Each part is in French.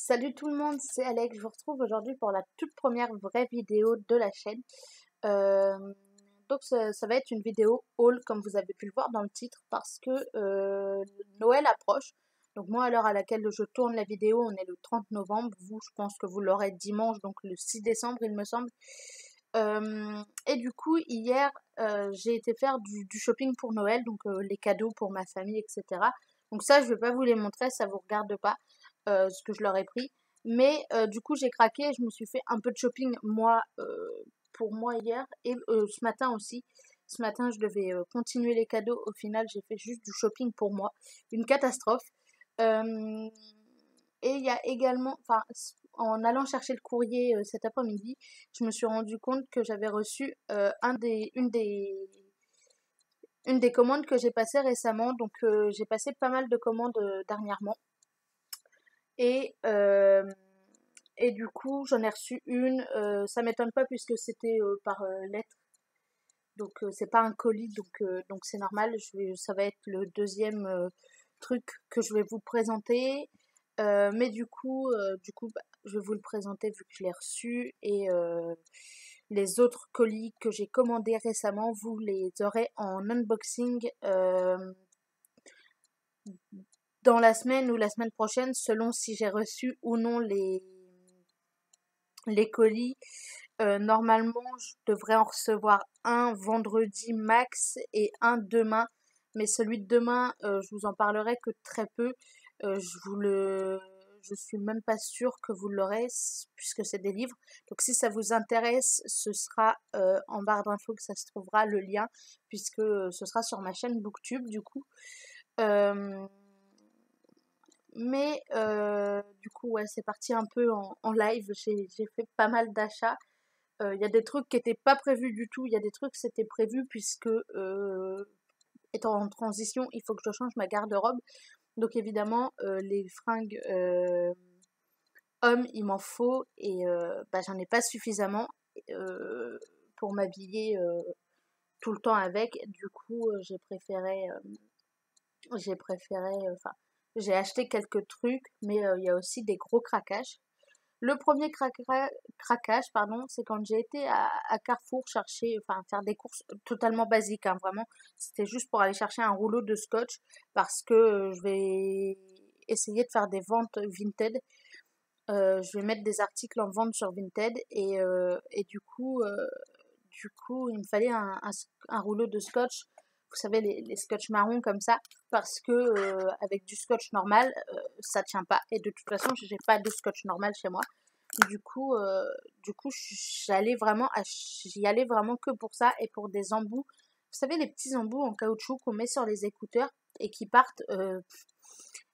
Salut tout le monde, c'est Alex. Je vous retrouve aujourd'hui pour la toute première vraie vidéo de la chaîne. Euh, donc ça va être une vidéo haul comme vous avez pu le voir dans le titre parce que Noël approche. Donc moi à l'heure à laquelle je tourne la vidéo, on est le 30 novembre. Vous, je pense que vous l'aurez dimanche, donc le 6 décembre il me semble. Et du coup hier j'ai été faire du shopping pour Noël, donc les cadeaux pour ma famille, etc. Donc ça je vais pas vous les montrer, ça vous regarde pas ce que je leur ai pris. Mais du coup, j'ai craqué et je me suis fait un peu de shopping, moi, pour moi hier et ce matin aussi. Ce matin, je devais continuer les cadeaux. Au final, j'ai fait juste du shopping pour moi. Une catastrophe. Euh, et il y a également, enfin, en allant chercher le courrier cet après-midi, je me suis rendu compte que j'avais reçu une des commandes que j'ai passées récemment. Donc, j'ai passé pas mal de commandes dernièrement. Et, euh, et du coup, j'en ai reçu une. Ça m'étonne pas puisque c'était par lettre. Donc, c'est pas un colis, donc c'est normal. Ça va être le deuxième truc que je vais vous présenter. Mais bah, je vais vous le présenter vu que je l'ai reçu. Et les autres colis que j'ai commandés récemment, vous les aurez en unboxing dans la semaine ou la semaine prochaine, selon si j'ai reçu ou non les colis. Normalement, je devrais en recevoir un vendredi max et un demain. Mais celui de demain, je vous en parlerai que très peu. Je suis même pas sûre que vous l'aurez puisque c'est des livres. Donc si ça vous intéresse, ce sera en barre d'infos que ça se trouvera le lien puisque ce sera sur ma chaîne BookTube du coup. Euh, du coup, ouais, c'est parti un peu en live. J'ai fait pas mal d'achats. Il y a des trucs qui étaient pas prévus du tout. Il y a des trucs qui c'était prévu puisque étant en transition, il faut que je change ma garde-robe. Donc évidemment, les fringues hommes, il m'en faut et bah, j'en ai pas suffisamment euh, pour m'habiller tout le temps avec. Du coup, enfin, j'ai acheté quelques trucs, mais il y a aussi des gros craquages. Le premier craquage, pardon, c'est quand j'ai été à Carrefour chercher, enfin faire des courses totalement basiques, hein, vraiment. C'était juste pour aller chercher un rouleau de scotch parce que je vais essayer de faire des ventes Vinted. Je vais mettre des articles en vente sur Vinted et du coup, il me fallait un rouleau de scotch. Vous savez, les scotch marrons comme ça, parce que avec du scotch normal, ça tient pas. Et de toute façon, j'ai pas de scotch normal chez moi. Du coup, euh, du coup, j'y allais vraiment que pour ça et pour des embouts. Vous savez, les petits embouts en caoutchouc qu'on met sur les écouteurs et qui partent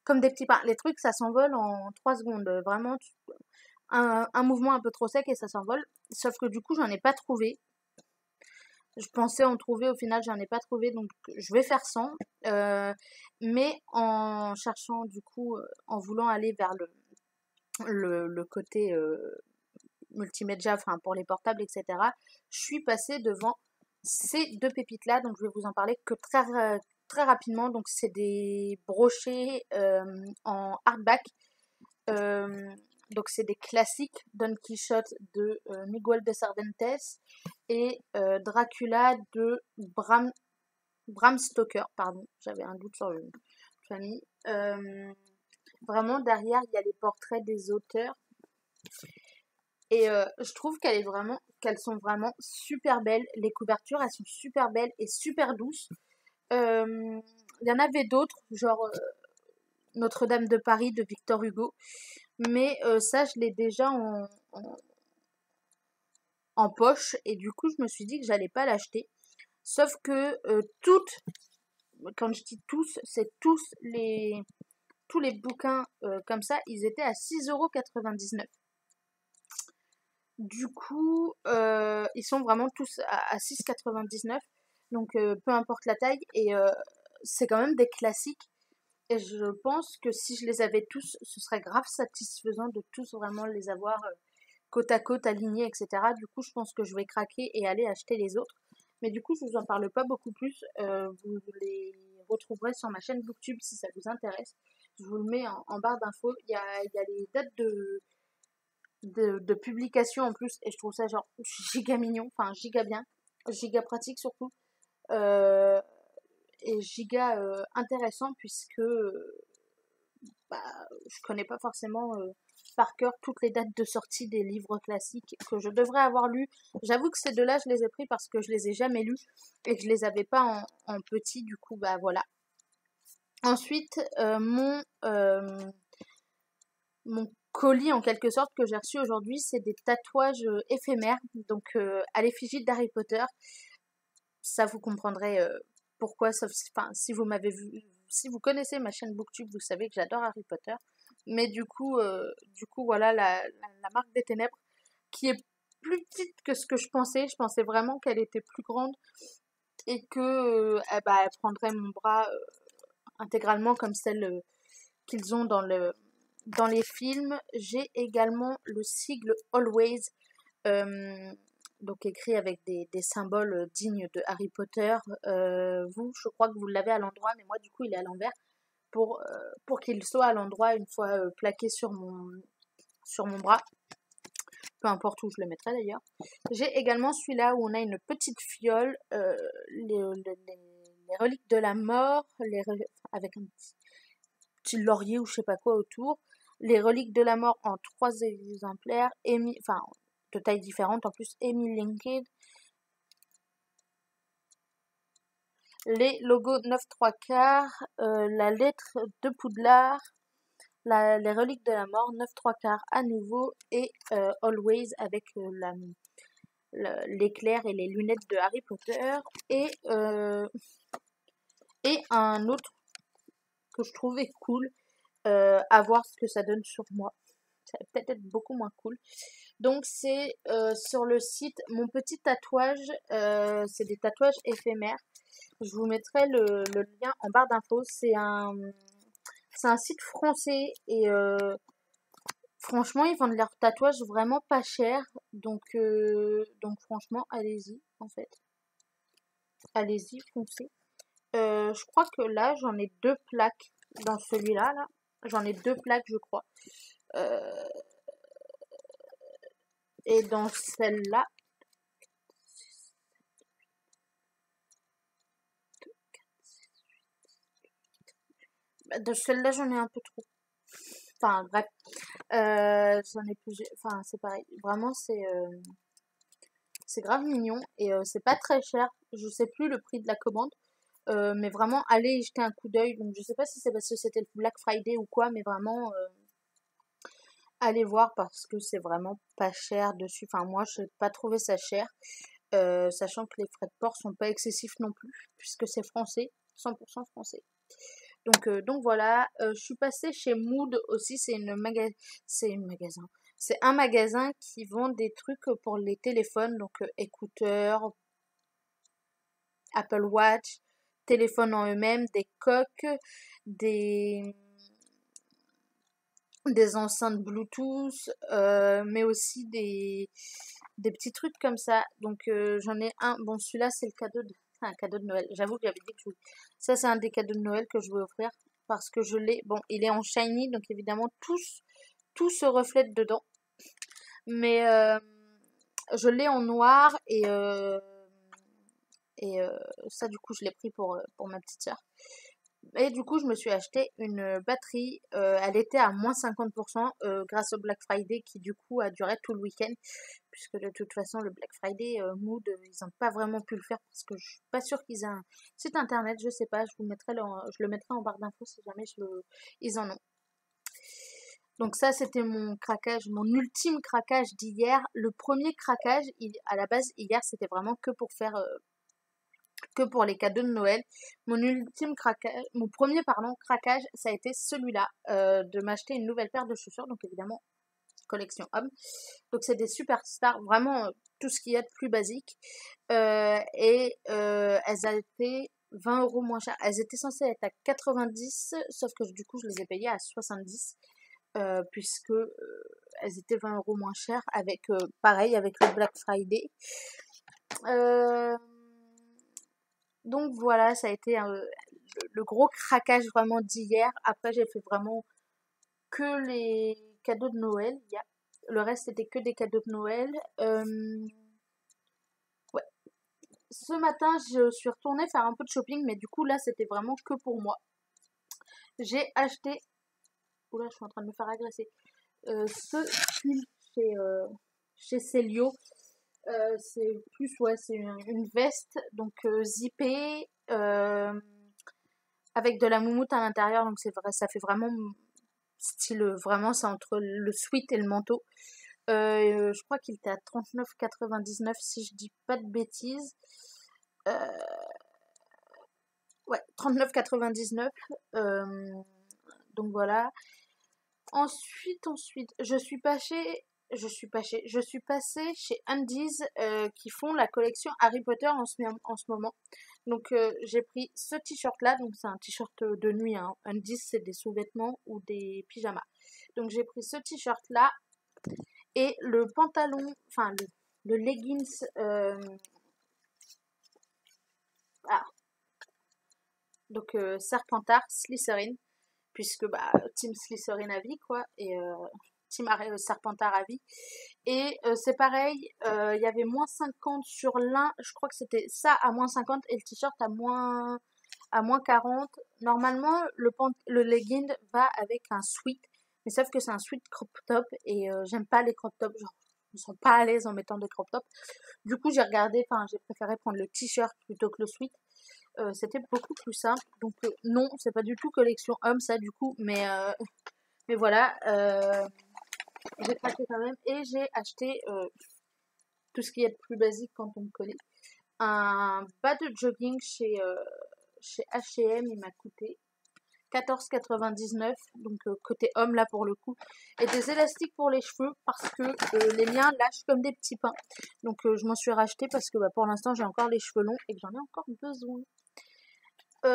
comme des petits pains. Les trucs, ça s'envole en 3 secondes. Vraiment, un mouvement un peu trop sec et ça s'envole. Sauf que du coup, j'en ai pas trouvé. Je pensais en trouver, au final, j'en ai pas trouvé, donc je vais faire sans. Mais en cherchant, du coup, en voulant aller vers le côté multimédia, enfin pour les portables, etc., je suis passée devant ces deux pépites-là, donc je vais vous en parler que très rapidement. Donc c'est des brochets en hardback. Euh, donc c'est des classiques, Don Quichotte de Miguel de Cervantes et Dracula de Bram Stoker, pardon, j'avais un doute sur le famille. Vraiment derrière il y a les portraits des auteurs et je trouve qu'elles sont vraiment super belles. Les couvertures, elles sont super belles et super douces. Il y en avait d'autres, genre Notre-Dame de Paris de Victor Hugo. Mais ça, je l'ai déjà en poche. Et du coup, je me suis dit que j'allais pas l'acheter. Sauf que quand je dis tous, c'est tous les bouquins comme ça, ils étaient à 6,99 €. Du coup, ils sont vraiment tous à 6,99 €. Donc, peu importe la taille. Et c'est quand même des classiques. Et je pense que si je les avais tous, ce serait grave satisfaisant de tous vraiment les avoir côte à côte, alignés, etc. Du coup, je pense que je vais craquer et aller acheter les autres. Mais du coup, je vous en parle pas beaucoup plus. Vous les retrouverez sur ma chaîne BookTube si ça vous intéresse. Je vous le mets en barre d'infos. Il y a les dates de publication en plus, et je trouve ça genre giga mignon, enfin giga bien, giga pratique surtout, euh, et giga intéressant puisque bah, je connais pas forcément par cœur toutes les dates de sortie des livres classiques que je devrais avoir lus. J'avoue que ces deux-là, je les ai pris parce que je les ai jamais lus et que je les avais pas en petit, du coup, bah voilà. Ensuite, mon colis en quelque sorte que j'ai reçu aujourd'hui, c'est des tatouages éphémères, donc à l'effigie d'Harry Potter. Ça vous comprendrez pourquoi, sauf enfin, si vous m'avez vu, si vous connaissez ma chaîne Booktube, vous savez que j'adore Harry Potter. Mais du coup voilà la marque des ténèbres qui est plus petite que ce que je pensais. Je pensais vraiment qu'elle était plus grande et que elle prendrait mon bras intégralement comme celle qu'ils ont dans les films. J'ai également le sigle Always, euh, donc écrit avec des symboles dignes de Harry Potter. Je crois que vous l'avez à l'endroit, mais moi du coup il est à l'envers pour qu'il soit à l'endroit une fois plaqué sur mon bras. Peu importe où je le mettrai d'ailleurs. J'ai également celui-là où on a une petite fiole, les reliques de la mort, avec un petit laurier ou je sais pas quoi autour. Les reliques de la mort en 3 exemplaires, enfin de tailles différentes en plus, Emmy Linked. Les logos 9 3/4, la lettre de Poudlard, les reliques de la mort 9 3/4 à nouveau et Always avec l'éclair et les lunettes de Harry Potter et un autre que je trouvais cool, à voir ce que ça donne sur moi. Ça va peut-être être beaucoup moins cool. Donc c'est sur le site Mon Petit Tatouage, c'est des tatouages éphémères. Je vous mettrai le lien en barre d'infos. C'est un site français et franchement ils vendent leurs tatouages vraiment pas cher. Donc franchement allez-y en fait. Allez-y, foncez. Je crois que là j'en ai 2 plaques dans celui-là. Là. J'en ai 2 plaques je crois. Euh, et dans celle-là, de celle-là j'en ai un peu trop. Enfin bref, j'en ai plusieurs. Enfin c'est pareil. Vraiment c'est grave mignon et c'est pas très cher. Je sais plus le prix de la commande. Mais vraiment, allez y jeter un coup d'œil. Donc, je sais pas si c'est parce que c'était le Black Friday ou quoi, mais vraiment, allez voir parce que c'est vraiment pas cher dessus. Enfin, moi, je n'ai pas trouvé ça cher, sachant que les frais de port sont pas excessifs non plus, puisque c'est français, 100% français. Donc voilà, je suis passée chez Mood aussi, c'est un magasin. C'est un magasin qui vend des trucs pour les téléphones, donc écouteurs, Apple Watch, téléphones en eux-mêmes, des coques, des, des enceintes Bluetooth, mais aussi des petits trucs comme ça. Donc j'en ai un. Bon, celui-là, c'est un cadeau de Noël. J'avoue que j'avais dit que ça, c'est un des cadeaux de Noël que je vais offrir parce que je l'ai. Bon, il est en shiny, donc évidemment, tout se reflète dedans. Mais je l'ai en noir et ça, du coup, je l'ai pris pour ma petite sœur. Et du coup, je me suis acheté une batterie. Elle était à moins 50% grâce au Black Friday qui, du coup, a duré tout le week-end. Puisque de toute façon, le Black Friday, Mood, ils n'ont pas vraiment pu le faire parce que je suis pas sûre qu'ils aient un site internet. Je sais pas, je le mettrai en barre d'infos si jamais ils en ont. Donc ça, c'était mon craquage, mon ultime craquage d'hier. Le premier craquage, à la base, hier, c'était vraiment que pour les cadeaux de Noël. Mon premier craquage, ça a été celui-là, de m'acheter une nouvelle paire de chaussures, donc évidemment collection homme. Donc c'est des superstars, vraiment tout ce qu'il y a de plus basique. Elles étaient 20 € moins chères. Elles étaient censées être à 90, sauf que du coup je les ai payées à 70, puisque elles étaient 20 € moins chères avec pareil avec le Black Friday. Donc voilà, ça a été le gros craquage vraiment d'hier. Après, j'ai fait vraiment que les cadeaux de Noël. Le reste, c'était que des cadeaux de Noël. Ouais. Ce matin, je suis retournée faire un peu de shopping, mais du coup, là, c'était vraiment que pour moi. J'ai acheté... Oula, je suis en train de me faire agresser. Ce pull chez Célio. C'est plus, ouais, c'est une veste, donc zippée, avec de la moumoute à l'intérieur, donc c'est vrai, ça fait vraiment style, vraiment, c'est entre le sweat et le manteau. Je crois qu'il était à 39,99 si je dis pas de bêtises. Euh, ouais, 39,99. Donc voilà. Ensuite, je suis passée chez Undies qui font la collection Harry Potter en ce moment. Donc j'ai pris ce t-shirt là, donc c'est un t-shirt de nuit, hein. Undies c'est des sous-vêtements ou des pyjamas. Donc j'ai pris ce t-shirt là et le pantalon, enfin le leggings, ah, donc Serpentard, Slytherin, puisque bah Team Slytherin à vie quoi, et Team Serpentard à vie. Et c'est pareil, il y avait moins 50 sur l'un, je crois que c'était ça à moins 50 et le t-shirt à moins 40. Normalement, le legging va avec un sweat, mais sauf que c'est un sweat crop top et j'aime pas les crop tops, genre je me sens pas à l'aise en mettant des crop tops. Du coup, j'ai préféré prendre le t-shirt plutôt que le sweat. C'était beaucoup plus simple. Donc non, c'est pas du tout collection homme ça du coup, mais voilà. J'ai craqué quand même et j'ai acheté tout ce qui est de plus basique quand on me connaît. Un bas de jogging chez H&M, il m'a coûté 14,99, donc côté homme là pour le coup, et des élastiques pour les cheveux parce que les miens lâchent comme des petits pains. Donc je m'en suis racheté parce que bah, pour l'instant j'ai encore les cheveux longs et que j'en ai encore besoin. Il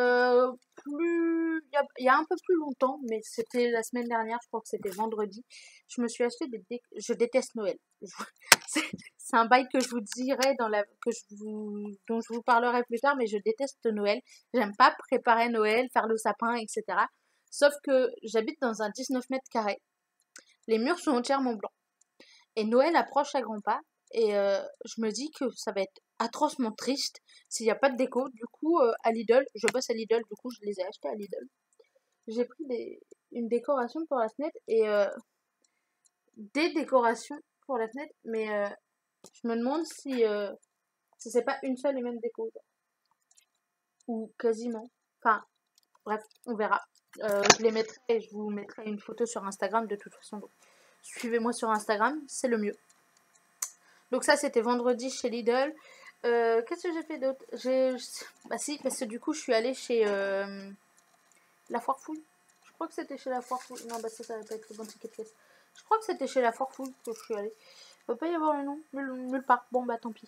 y a un peu plus longtemps, mais c'était la semaine dernière, je crois que c'était vendredi, je me suis acheté je déteste Noël. C'est un bail que je vous dirai dont je vous parlerai plus tard, mais je déteste Noël. J'aime pas préparer Noël, faire le sapin, etc. Sauf que j'habite dans un 19 mètres carrés. Les murs sont entièrement blancs. Et Noël approche à grands pas. Et je me dis que ça va être atrocement triste s'il n'y a pas de déco. Du coup, à Lidl, je bosse à Lidl, du coup, je les ai achetés à Lidl. J'ai pris une décoration pour la fenêtre et des décorations pour la fenêtre, mais je me demande si c'est pas une seule et même déco. Ou quasiment. Enfin, bref, on verra. Je les mettrai et je vous mettrai une photo sur Instagram de toute façon. Donc, suivez-moi sur Instagram, c'est le mieux. Donc ça, c'était vendredi chez Lidl. Qu'est-ce que j'ai fait d'autre? Bah si, parce que du coup, je suis allée chez La Foire Fouille. Je crois que c'était chez La Foire Fouille. Non, bah ça va pas être le bon ticket de caisse. Je crois que c'était chez La Foire Fouille que je suis allée. Il ne peut pas y avoir le nom, nulle part. Bon, bah tant pis.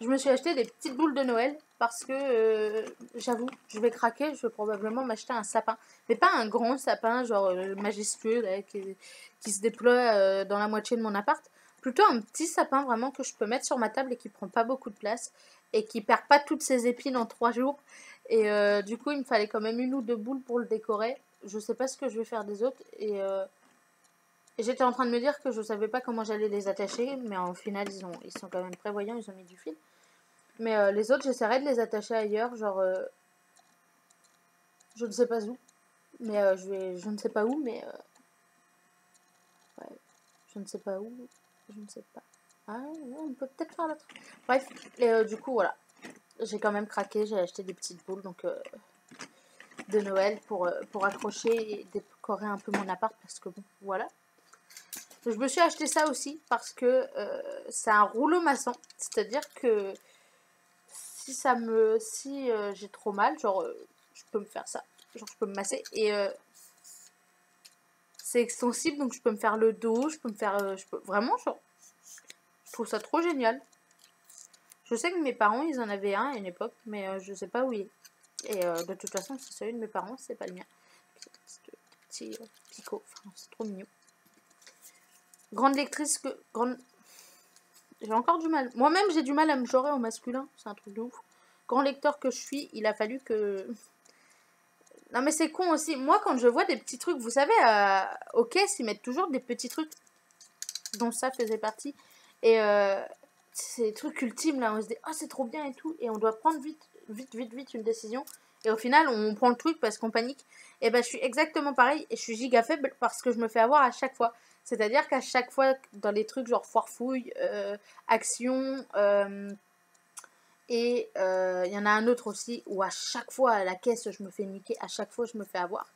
Je me suis acheté des petites boules de Noël parce que, j'avoue, je vais craquer. Je vais probablement m'acheter un sapin. Mais pas un grand sapin, genre majestueux, là, qui se déploie dans la moitié de mon appart. Plutôt un petit sapin vraiment que je peux mettre sur ma table et qui prend pas beaucoup de place. Et qui perd pas toutes ses épines en 3 jours. Et du coup, il me fallait quand même une ou deux boules pour le décorer. Je sais pas ce que je vais faire des autres. Et j'étais en train de me dire que je savais pas comment j'allais les attacher. Mais au final, ils sont quand même prévoyants. Ils ont mis du fil. Mais les autres, j'essaierai de les attacher ailleurs, genre, je ne sais pas où. Mais je ne sais pas où, mais ouais, je ne sais pas où, je ne sais pas. Ah, ouais, on peut peut-être faire l'autre. Bref, et du coup, voilà. J'ai quand même craqué, j'ai acheté des petites boules donc de Noël pour accrocher et décorer un peu mon appart parce que bon, voilà. Je me suis acheté ça aussi parce que c'est un rouleau maçon, c'est-à-dire que si j'ai trop mal, genre je peux me faire ça, genre je peux me masser et c'est extensible donc je peux me faire le dos, je peux me faire vraiment genre je trouve ça trop génial. Je sais que mes parents ils en avaient un à une époque mais je sais pas où il est et de toute façon si c'est celui de mes parents c'est pas le mien. Petit picot, enfin c'est trop mignon. Grande lectrice que grande j'ai encore du mal. Moi-même, j'ai du mal à me genrer au masculin. C'est un truc de ouf. Grand lecteur que je suis, il a fallu que Non mais c'est con aussi. Moi quand je vois des petits trucs, vous savez, aux caisses, ils mettent toujours des petits trucs dont ça faisait partie. Et c'est des trucs ultimes là, on se dit oh c'est trop bien et tout. Et on doit prendre vite une décision. Et au final on prend le truc parce qu'on panique. Et ben je suis exactement pareil et je suis giga faible parce que je me fais avoir à chaque fois. C'est-à-dire qu'à chaque fois dans les trucs genre foire fouille, action, et il y en a un autre aussi où à chaque fois à la caisse je me fais niquer, à chaque fois je me fais avoir.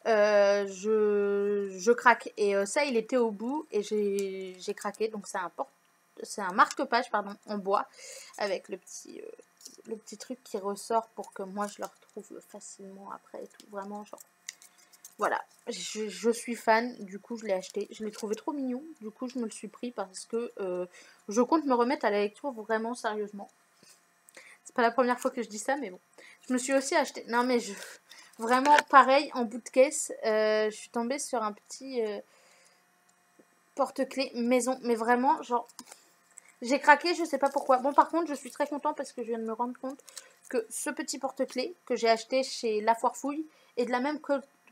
Je craque. Et ça, il était au bout et j'ai craqué. Donc c'est un marque-page pardon, en bois avec le petit truc qui ressort pour que moi je le retrouve facilement après et tout. Vraiment, genre. Voilà, je suis fan, du coup je l'ai acheté. Je l'ai trouvé trop mignon, du coup je me le suis pris parce que je compte me remettre à la lecture vraiment sérieusement. C'est pas la première fois que je dis ça, mais bon. Je me suis aussi acheté. Non, mais vraiment pareil, en bout de caisse, je suis tombée sur un petit porte-clés maison. Mais vraiment, genre, j'ai craqué, je sais pas pourquoi. Bon, par contre, je suis très contente parce que je viens de me rendre compte que ce petit porte-clés que j'ai acheté chez La Foire Fouille est de la même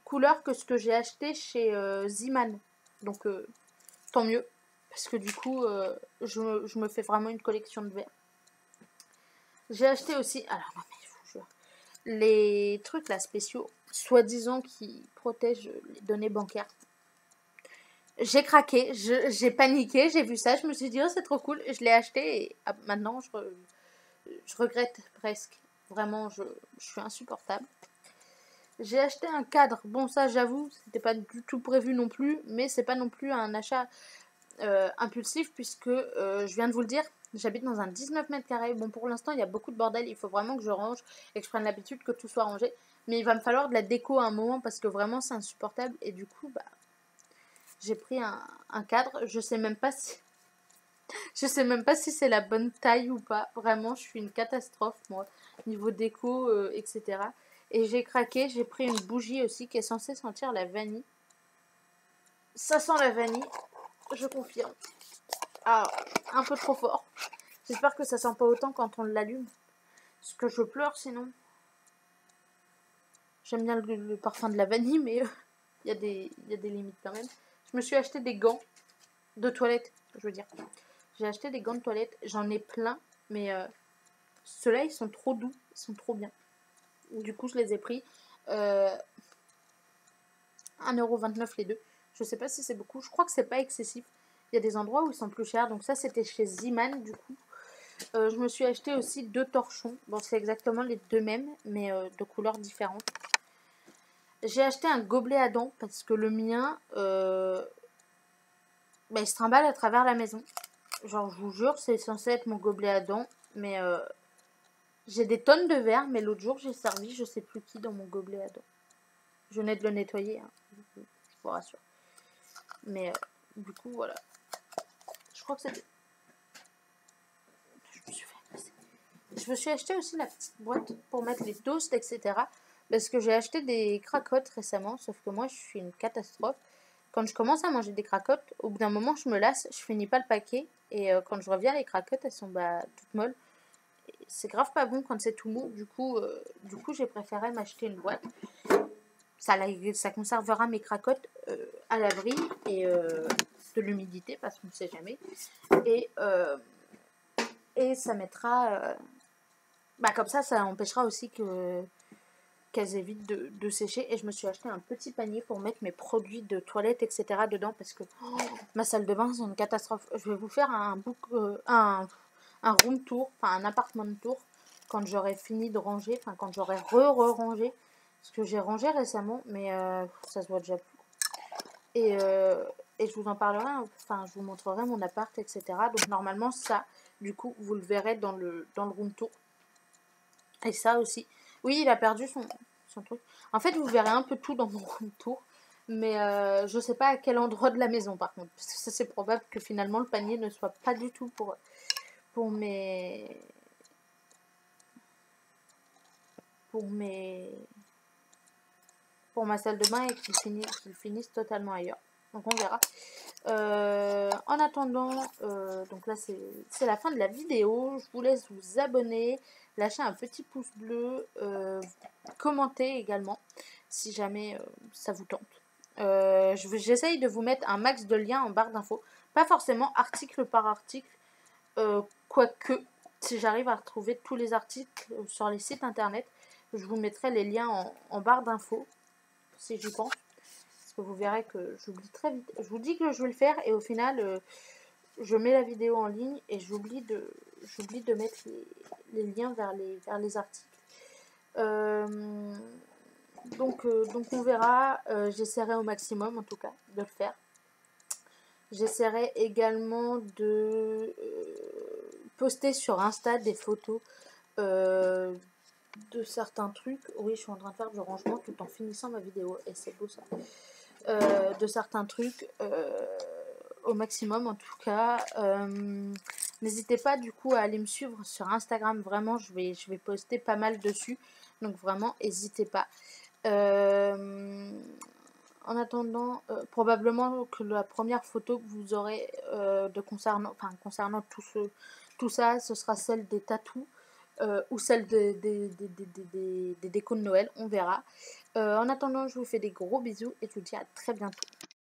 couleur que ce que j'ai acheté chez Ziman. Donc, tant mieux. Parce que du coup, je me fais vraiment une collection de verres. J'ai acheté aussi. Alors, non, mais je vous jure. Les trucs là spéciaux, soi-disant qui protègent les données bancaires. J'ai craqué, j'ai paniqué, j'ai vu ça, je me suis dit oh c'est trop cool, je l'ai acheté et maintenant je regrette presque. Vraiment, je suis insupportable. J'ai acheté un cadre, bon ça j'avoue, c'était pas du tout prévu non plus, mais c'est pas non plus un achat impulsif puisque je viens de vous le dire, j'habite dans un 19 mètres carrés. Bon, pour l'instant, il y a beaucoup de bordel. Il faut vraiment que je range et que je prenne l'habitude que tout soit rangé. Mais il va me falloir de la déco à un moment parce que vraiment, c'est insupportable. Et du coup, bah, j'ai pris un cadre. Je sais même pas si... Je sais même pas si c'est la bonne taille ou pas. Vraiment, je suis une catastrophe, moi. Niveau déco, etc. Et j'ai craqué. J'ai pris une bougie aussi qui est censée sentir la vanille. Ça sent la vanille. Je confirme. Ah, un peu trop fort. J'espère que ça sent pas autant quand on l'allume. Parce que je pleure sinon. J'aime bien le parfum de la vanille, mais il y a des limites quand même. Je me suis acheté des gants de toilette, je veux dire. J'ai acheté des gants de toilette. J'en ai plein, mais ceux-là, ils sont trop doux. Ils sont trop bien. Du coup, je les ai pris. 1,29€ les deux. Je sais pas si c'est beaucoup. Je crois que c'est pas excessif. Il y a des endroits où ils sont plus chers. Donc ça, c'était chez Ziman, du coup. Je me suis acheté aussi 2 torchons. Bon, c'est exactement les deux mêmes, mais de couleurs différentes. J'ai acheté un gobelet à dents parce que le mien, bah, il se trimballe à travers la maison. Genre, je vous jure, c'est censé être mon gobelet à dents, mais j'ai des tonnes de verre, mais l'autre jour, j'ai servi je sais plus qui dans mon gobelet à dents. Je venais de le nettoyer, hein, je vous rassure. Mais du coup, voilà. Je crois que c'était... Je me suis acheté aussi la petite boîte pour mettre les toasts, etc. Parce que j'ai acheté des cracottes récemment, sauf que moi, je suis une catastrophe. Quand je commence à manger des cracottes, au bout d'un moment, je me lasse, je finis pas le paquet. Et quand je reviens, les cracottes, elles sont bah, toutes molles. C'est grave pas bon quand c'est tout mou. Du coup j'ai préféré m'acheter une boîte. Ça conservera mes cracottes à l'abri et de l'humidité parce qu'on ne sait jamais. Et, et ça mettra... bah comme ça empêchera aussi qu'elles évitent de sécher. Et je me suis acheté un petit panier pour mettre mes produits de toilette, etc. dedans parce que ma salle de bain, c'est une catastrophe. Je vais vous faire un room tour, enfin un appartement tour, quand j'aurai fini de ranger, enfin quand j'aurai re-rangé. Parce que j'ai rangé récemment, mais ça se voit déjà plus. Et je vous en parlerai, enfin je vous montrerai mon appart, etc. Donc normalement ça, du coup, vous le verrez dans le room tour. Et ça aussi. Oui, il a perdu son truc. En fait, vous verrez un peu tout dans mon room tour. Mais je sais pas à quel endroit de la maison par contre. Parce que ça c'est probable que finalement le panier ne soit pas du tout pour mes... pour ma salle de bain et qu'il finisse totalement ailleurs. Donc on verra. En attendant, donc là c'est la fin de la vidéo. Je vous laisse vous abonner, lâcher un petit pouce bleu, commenter également. si jamais ça vous tente. J'essaye de vous mettre un max de liens en barre d'infos, pas forcément article par article, quoique si j'arrive à retrouver tous les articles sur les sites internet, je vous mettrai les liens en barre d'infos, si j'y pense, parce que vous verrez que j'oublie très vite. Je vous dis que je vais le faire et au final, je mets la vidéo en ligne et j'oublie de mettre les liens vers les articles. Donc on verra, j'essaierai au maximum en tout cas de le faire. J'essaierai également de poster sur Insta des photos de certains trucs. Oui, je suis en train de faire du rangement tout en finissant ma vidéo et c'est beau ça. De certains trucs au maximum en tout cas. N'hésitez pas du coup à aller me suivre sur Instagram, vraiment je vais poster pas mal dessus, donc vraiment n'hésitez pas. En attendant, probablement que la première photo que vous aurez concernant tout ça, ce sera celle des tatous ou celle des décos de Noël, on verra. En attendant, je vous fais des gros bisous et je vous dis à très bientôt.